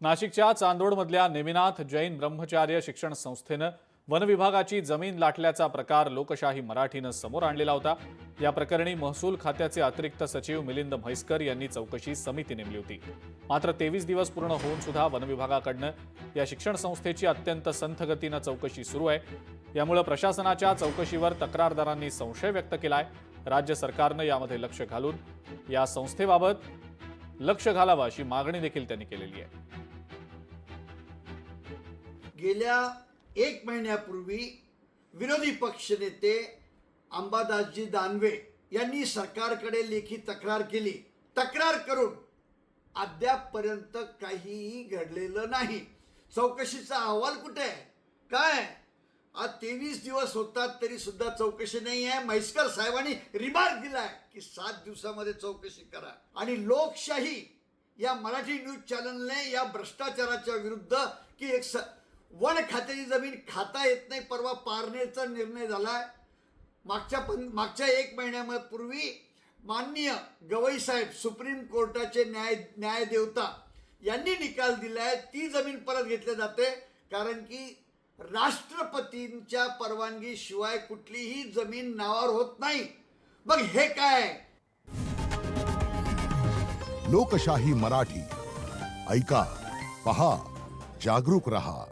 नाशिकच्या चांदोडमधल्या नेमिनाथ जैन ब्रह्मचार्य शिक्षण संस्थेनं वन विभागाची जमीन लाटल्याचा प्रकार लोकशाही मराठीनं समोर आणलेला होता। या प्रकरणी महसूल खात्याचे अतिरिक्त सचिव मिलिंद म्हैसकर यांनी चौकशी समिती नेमली होती। मात्र 23 दिवस पूर्ण होऊन सुद्धा वन विभागाकडनं या शिक्षण संस्थेची अत्यंत संथ गतीनं चौकशी सुरू आहे। यामुळे प्रशासनाच्या चौकशीवर तक्रारदारांनी संशय व्यक्त केलाय। राज्य सरकारनं यामध्ये लक्ष घालून या संस्थेबाबत लक्ष घालावं अशी मागणी देखील त्यांनी केलेली आहे। गेल्या 1 महिन्यापूर्वी विरोधी पक्षनेते अंबादासजी दानवे यांनी सरकारकडे लेखी तक्रार केली। तक्रार करून अद्यापपर्यंत काहीही घडलेलं नाही। चौकशीचा अहवाल कुठे आहे? काय आज 23 दिवस होतात तरी सुद्धा चौकशी नाही आहे। म्हैसकर साहेबांनी रिमार्क दिलाय की 7 दिवसामध्ये चौकशी करा। आणि लोकशाही या मराठी न्यूज चॅनलने या भ्रष्टाचाराच्या विरुद्ध की वन खात्याची जमीन खाता येत नाही, परवा पारनेरचा निर्णय झालाय। मागच्या 1 महिन्यापूर्वी माननीय गवई साहेब सुप्रीम कोर्टाचे न्यायदेवता यांनी निकाल दिलाय, ती जमीन परत घेतली जाते, कारण की राष्ट्रपतींच्या परवानगी शिवाय कुठलीही जमीन नावावर होत नाही। मग हे काय? लोकशाही मराठी ऐका, पहा, जागरूक रहा।